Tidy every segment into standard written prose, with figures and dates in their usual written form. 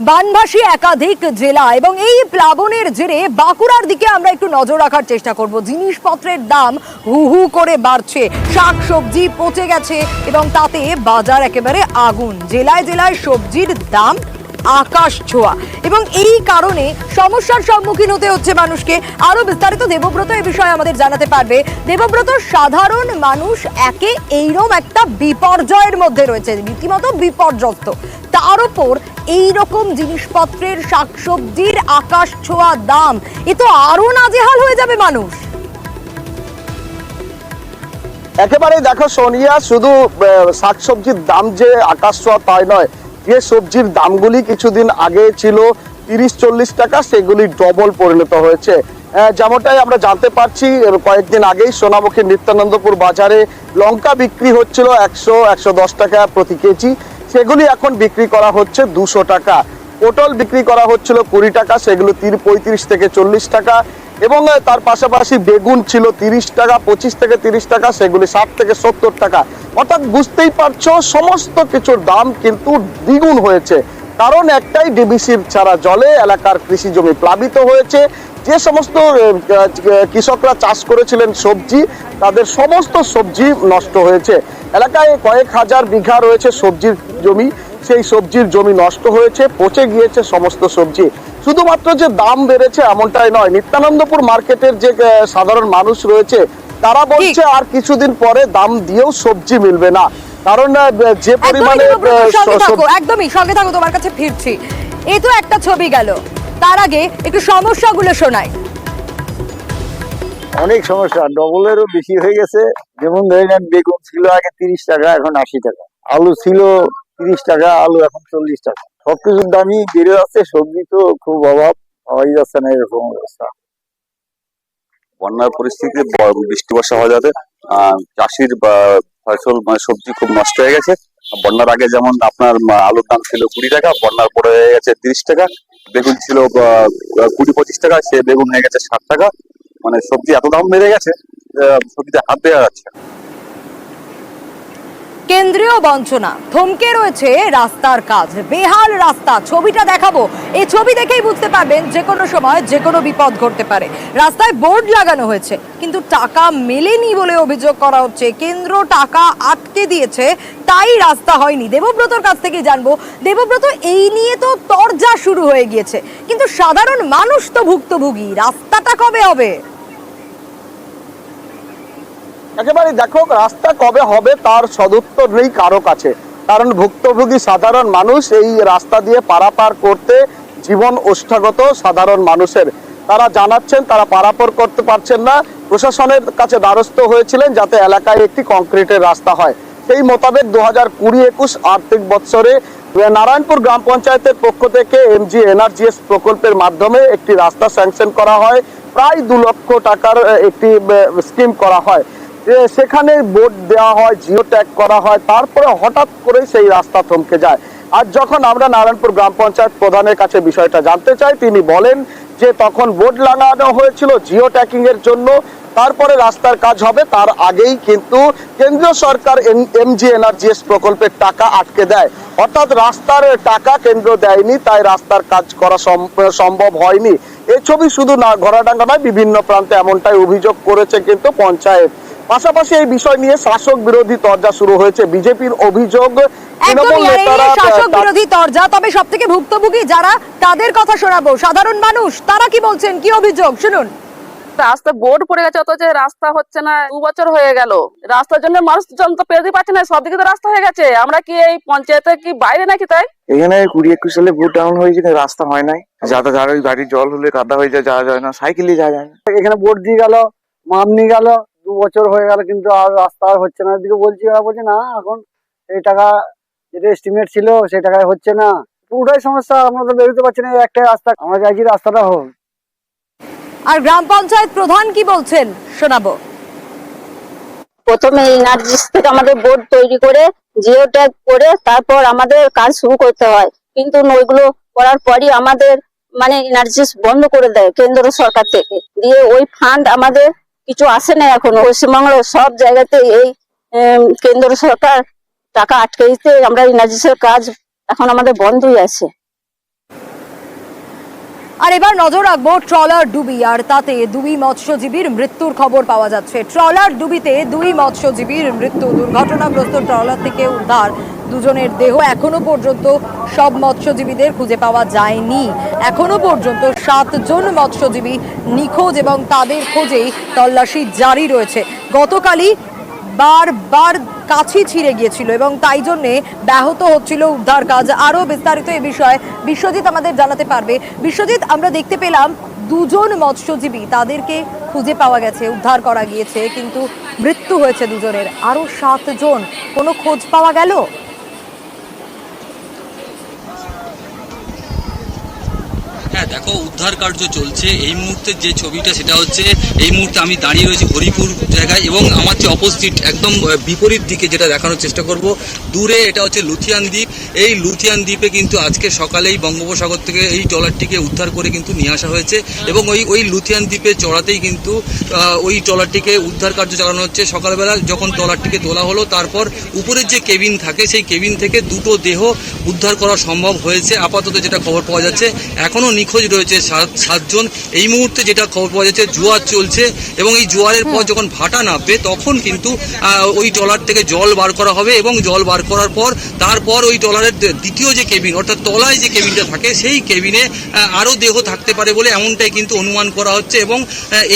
বানভাসী একাধিক জেলা এবং এই প্লাবনের জেরে বাঁকুড়ার দিকে আমরা একটু নজর রাখার চেষ্টা করব। জিনিসপত্রের দাম হু হু করে বাড়ছে, শাকসবজি পচে গেছে এবং তাতে বাজার একেবারে আগুন। জেলায় জেলায় সবজির দাম আকাশ ছোঁয়া এবং এই কারণে সমস্যার সম্মুখীন হতে হচ্ছে মানুষকে। আরো বিস্তারিত দেবব্রত এই বিষয়ে আমাদের জানাতে পারবে। দেবব্রত, সাধারণ মানুষ একে এইরকম একটা বিপর্যয়ের মধ্যে রয়েছে, রীতিমতো বিপর্যস্ত, তার উপর এইরকম জিনিসপত্রের শাকসবজির আকাশ ছোঁয়া দাম, এ তো আরো নাজেহাল হয়ে যাবে মানুষ। একেবারে দেখো সোনিয়া, শুধু শাকসবজির দাম যে আকাশ ছোঁয়া তাই নয়, যে সবজির দামগুলি কিছুদিন আগে ছিল 30-40 টাকা, সেগুলি ডবল পরিণত হয়েছে। যেমনটাই আমরা জানতে পারছি, কয়েকদিন আগেই সোনামুখী নিত্যানন্দপুর বাজারে লঙ্কা বিক্রি হচ্ছিল 100-110 টাকা প্রতি কেজি, সেগুলি এখন বিক্রি করা হচ্ছে 200 টাকা। পটল বিক্রি করা হচ্ছিল 20 টাকা, সেগুলো 35 থেকে 40 টাকা। এবং তার পাশাপাশি বেগুন ছিল 30 টাকা, 25 থেকে 30 টাকা, সেগুলি 60 থেকে 70 টাকা। অর্থাৎ বুঝতেই পারছো সমস্ত কিছুর দাম কিন্তু দ্বিগুণ হয়েছে। কারণ একটাই, ডিবিসির ছাড়া জলে এলাকার কৃষি জমি প্লাবিত হয়েছে। যে সমস্ত কৃষকরা চাষ করেছিলেন সবজি, তাদের সমস্ত সবজি নষ্ট হয়েছে। এলাকায় কয়েক হাজার বিঘা রয়েছে সবজির জমি, সেই সবজির জমি নষ্ট হয়েছে, পচে গিয়েছে সমস্ত সবজি। শুধুমাত্র যে দাম বেড়েছে এমনটাই নয়, নিত্যানন্দপুর মার্কেটের যে সাধারণ মানুষ রয়েছে তারা বলছে আর কিছুদিন পরে দাম দিয়েও সবজি মিলবে না। কারণ যে পরিমাণে একদমই সঙ্গে থাকো, তোমার কাছে ফিরছি। এই তো একটা ছবি গেল, তার আগে একটু সমস্যাগুলো শোনাই। অনেক সমস্যা, ডবলেরও বেশি হয়ে গেছে। যেমন ধরেন বেগুন ছিল আগে 30 টাকা, এখন 80 টাকা। আলু ছিল 30 টাকা, আলু এখন 40 টাকা। সবকিছুর দামই বেড়ে যাচ্ছে, সবজি তো খুব অভাব, পাওয়াই যাচ্ছে না, এরকম অবস্থা। বন্যার পরিস্থিতি, বৃষ্টি বর্ষা হয়ে যাতে চাষির ফসল সবজি খুব নষ্ট হয়ে গেছে। বন্যার আগে যেমন আপনার আলুর দাম ছিল 20 টাকা, বন্যার পরে হয়ে গেছে 30 টাকা। বেগুন ছিল 20-25 টাকা, সে বেগুন হয়ে গেছে 60 টাকা। মানে সবজি এত দাম বেড়ে গেছে, সবজিতে হাত দেওয়া যাচ্ছে। কেন্দ্রীয় বঞ্চনা, থমকে রয়েছে রাস্তার কাজ, বেহাল রাস্তা। ছবিটা দেখাবো, এই ছবি দেখেই বুঝতে পারবেন যে কোনো সময় যে কোনো বিপদ ঘটতে পারে। রাস্তায় বোর্ড লাগানো হয়েছে কিন্তু টাকা মেলেনি বলে অভিযোগ করা হচ্ছে। কেন্দ্র টাকা আটকে দিয়েছে, তাই রাস্তা হয়নি। দেবব্রতর কাছ থেকে জানবো। দেবব্রত, এই নিয়ে তো তরজা শুরু হয়ে গিয়েছে, কিন্তু সাধারণ মানুষ তো ভুক্তভোগী, রাস্তাটা কবে হবে? একেবারে দেখো, রাস্তা কবে হবে তার সদুত্তর নেই কারো কাছে। কারণ ভুক্তভোগী সাধারণ মানুষ, এই রাস্তা দিয়ে পারাপার করতে জীবন ওষ্ঠাগত সাধারণ মানুষের, তারা জানাচ্ছেন তারা পারাপার করতে পারছেন না। প্রশাসনের কাছে দ্বারস্থ হয়েছিলেন যাতে এলাকায় একটি কংক্রিটের রাস্তা হয়। সেই মোতাবেক 2020-21 আর্থিক বৎসরে নারায়ণপুর গ্রাম পঞ্চায়েতের পক্ষ থেকে MGNRGS প্রকল্পের মাধ্যমে একটি রাস্তা স্যাংশন করা হয়। প্রায় 2 লক্ষ টাকার একটি স্কিম করা হয়। সেখানে বোর্ড দেওয়া হয়, জিও ট্যাগ করা হয়, তারপরে হঠাৎ করে সেই রাস্তা থমকে যায়। আর যখন আমরা নারায়ণপুর গ্রাম পঞ্চায়েত প্রধানের কাছে বিষয়টা জানতে চাই, তিনি বলেন যে তখন বোর্ড লাগানো হয়েছিল জিও ট্যাগিং এর জন্য, তারপরে রাস্তার কাজ হবে, তার আগেই কিন্তু কেন্দ্রীয় সরকার MGNRGS প্রকল্পের টাকা আটকে দেয়। অর্থাৎ রাস্তার টাকা কেন্দ্র দেয়নি, তাই রাস্তার কাজ করা সম্ভব হয়নি। এই ছবি শুধু না ঘোড়াডাঙ্গা নয়, বিভিন্ন প্রান্তে এমনটাই অভিযোগ করেছে কিন্তু পঞ্চায়েত। পাশাপাশি এই বিষয় নিয়ে শাসক বিরোধী তরজা শুরু হয়েছে। বিজেপির অভিযোগ, শাসক বিরোধী তরজা, তবে সব থেকে ভুক্তভোগী যারা, তাদের কথা শোনাবো। সাধারণ মানুষ তারা কি বলছেন, কি অভিযোগ শুনুন। রাস্তা বোর্ড পড়ে গেছে, অথচ রাস্তা হচ্ছে না। 2 বছর হয়ে গেল, রাস্তার জন্য মানুষ তো পেতে পারছে না। সব দিকে তো রাস্তা হয়ে গেছে, আমরা কি এই পঞ্চায়েতের কি বাইরে নাকি? তাই এখানে 20-21 সালে ভোট ডাউন হয়েছে, রাস্তা হয় নাই। যাতে গাড়ি জল হলে কাদা হয়ে যায়, যাওয়া যায় না, সাইকেলে যাওয়া যায় না। এখানে ভোট দিয়ে গেল, মাপ নিয়ে গেল, 2 বছর হয়ে গেল, কিন্তু আর রাস্তা আর হচ্ছে না। এদিকে বলছি, ওরা বলছে না, এখন এই টাকা যেটা এস্টিমেট ছিল সেই টাকায় হচ্ছে না। পুরোটাই সমস্যা, আমরা তো বেরোতে পারছি না। একটাই রাস্তা, আমরা চাইছি রাস্তাটা হোক। আর গ্রাম পঞ্চায়েত প্রধান কি বলছেন শোনাবো। প্রথমে এনআরজিএস থেকে আমাদের বোর্ড তৈরি করে জিও ট্যাগ করে তারপর আমাদের কাজ শুরু করতে হয়, কিন্তু ওইগুলো করার পরই আমাদের মানে এনআরজিএস বন্ধ করে দেয় কেন্দ্র সরকার থেকে। দিয়ে ওই ফান্ড আমাদের কিছু আসে না এখনো। পশ্চিমবঙ্গের সব জায়গাতে এই কেন্দ্র সরকার টাকা আটকে দিতে আমরা এনআরজিএস এর কাজ এখন আমাদের বন্ধই আছে। আর এবার নজর রাখবো ট্রলার ডুবি, আর তাতে দুই মৎস্যজীবীর মৃত্যুর খবর পাওয়া যাচ্ছে। ট্রলার ডুবিতে দুই মৎস্যজীবীর মৃত্যু। দুর্ঘটনাগ্রস্ত ট্রলার থেকে উদ্ধার দুজনের দেহ। এখনো পর্যন্ত সব মৎস্যজীবীদের খুঁজে পাওয়া যায়নি। এখনো পর্যন্ত 7 জন মৎস্যজীবী নিখোঁজ এবং তাদের খোঁজেই তল্লাশি জারি রয়েছে। গতকালই বারবার কাছি ছিঁড়ে গিয়েছিল এবং তাই জন্যে ব্যাহত হচ্ছিল উদ্ধার কাজ। আরও বিস্তারিত এ বিষয়ে বিশ্বজিৎ আমাদের জানাতে পারবে। বিশ্বজিৎ, আমরা দেখতে পেলাম দুজন মৎস্যজীবী, তাদেরকে খুঁজে পাওয়া গেছে, উদ্ধার করা গিয়েছে, কিন্তু মৃত্যু হয়েছে দুজনের। আরও 7 জন, কোনো খোঁজ পাওয়া গেল? হ্যাঁ দেখো, উদ্ধার কার্য চলছে এই মুহূর্তে। যে ছবিটা সেটা হচ্ছে এই মুহূর্তে আমি দাঁড়িয়ে রয়েছি হরিপুর জায়গায়, এবং আমার যে অপোজিট একদম বিপরীত দিকে যেটা দেখানোর চেষ্টা করব, দূরে এটা হচ্ছে লুথিয়ান দ্বীপ। এই লুথিয়ান দ্বীপে কিন্তু আজকে সকালেই বঙ্গোপসাগর থেকে এই ট্রলারটিকে উদ্ধার করে কিন্তু নিয়ে আসা হয়েছে, এবং ওই লুথিয়ান দ্বীপে চড়াতেই কিন্তু ওই ট্রলারটিকে উদ্ধার কার্য চালানো হচ্ছে। সকালবেলা যখন ট্রলারটিকে তোলা হলো, তারপর উপরের যে কেবিন থাকে সেই কেবিন থেকে দুটো দেহ উদ্ধার করা সম্ভব হয়েছে। আপাতত যেটা খবর পাওয়া যাচ্ছে, এখনও নিখোঁজ রয়েছে 7 জন। এই মুহূর্তে যেটা খবর পাওয়া যাচ্ছে, জোয়ার চলছে, এবং এই জোয়ারের পর যখন ভাটা নামবে তখন কিন্তু ওই ট্রলার থেকে জল বার করা হবে, এবং জল বার করার পর তারপর ওই ট্রলারের দ্বিতীয় যে কেবিন, অর্থাৎ তলায় যে কেবিনটা থাকে সেই কেবিনে আরও দেহ থাকতে পারে বলে এমনটাই কিন্তু অনুমান করা হচ্ছে। এবং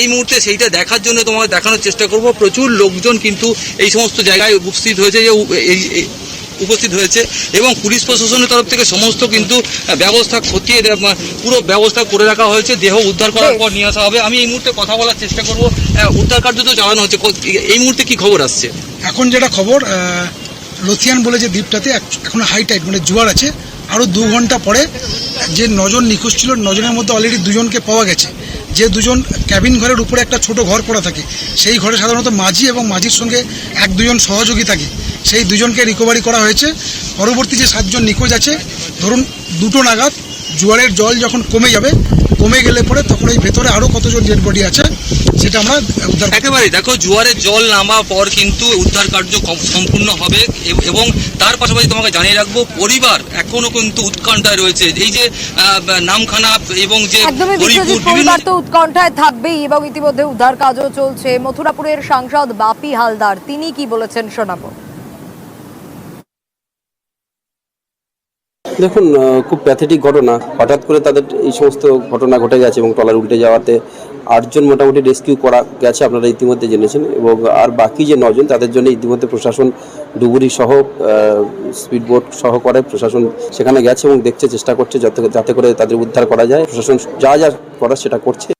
এই মুহূর্তে সেইটা দেখার জন্য তোমাকে দেখানোর চেষ্টা করব। প্রচুর লোকজন কিন্তু এই সমস্ত জায়গায় উপস্থিত হয়েছে, এবং পুলিশ প্রশাসনের তরফ থেকে সমস্ত কিন্তু ব্যবস্থা খতিয়ে পুরো ব্যবস্থা করে রাখা হয়েছে। দেহ উদ্ধার করার পর নিয়ে আসা হবে। আমি এই মুহূর্তে কথা বলার চেষ্টা করব। উদ্ধার কার্য তো চালানো হচ্ছে, এই মুহূর্তে কি খবর আসছে? এখন যেটা খবর, লুথিয়ান বলে যে দ্বীপটাতে এখন হাই টাইড মানে জোয়ার আছে। আরও 2 ঘন্টা পরে যে 9 জন নিখোঁজ ছিল, 9 জনের মধ্যে অলরেডি 2 জনকে পাওয়া গেছে। যে 2 জন ক্যাবিন ঘরের উপরে একটা ছোট ঘর করা থাকে, সেই ঘরে সাধারণত মাঝি এবং মাঝির সঙ্গে 1-2 জন সহযোগী থাকে। সেই 2 জনকে রিকভারি করা হয়েছে। পরবর্তী যে 7 জন নিখোঁজ আছে, ধরুন 2টো নাগাদ জোয়ারের জল যখন কমে গেলে পরে তখন এই ভেতরে আরও কতজন ডেড বডি আছে সেটা আমরা উদ্ধার। একেবারে দেখো, জোয়ারের জল নামার পর কিন্তু উদ্ধার কার্য সম্পূর্ণ হবে, এবং তার পাশাপাশি তোমাকে জানিয়ে রাখবো, পরিবার এখনো কিন্তু উৎকণ্ঠায় রয়েছে। এই যে নামখানা এবং যে একদমই বিশ্বজিৎ, পরিবার তো উৎকণ্ঠায় থাকবেই, এবং ইতিমধ্যে উদ্ধার কাজও চলছে। মথুরাপুরের সাংসদ বাপি হালদার তিনি কি বলেছেন শোনাবো। দেখুন, খুব প্যাথেটিক ঘটনা। হঠাৎ করে তাদের এই সমস্ত ঘটনা ঘটে গেছে, এবং ট্রলার উল্টে যাওয়াতে 8 জন মোটামুটি রেস্কিউ করা গেছে, আপনারা ইতিমধ্যে জেনেছেন। এবং আর বাকি যে 9 জন, তাদের জন্য ইতিমধ্যে প্রশাসন ডুবুরি সহ স্পিডবোট সহকারে প্রশাসন সেখানে গেছে এবং দেখছে, চেষ্টা করছে যাতে করে তাদের উদ্ধার করা যায়। প্রশাসন যা করার সেটা করছে।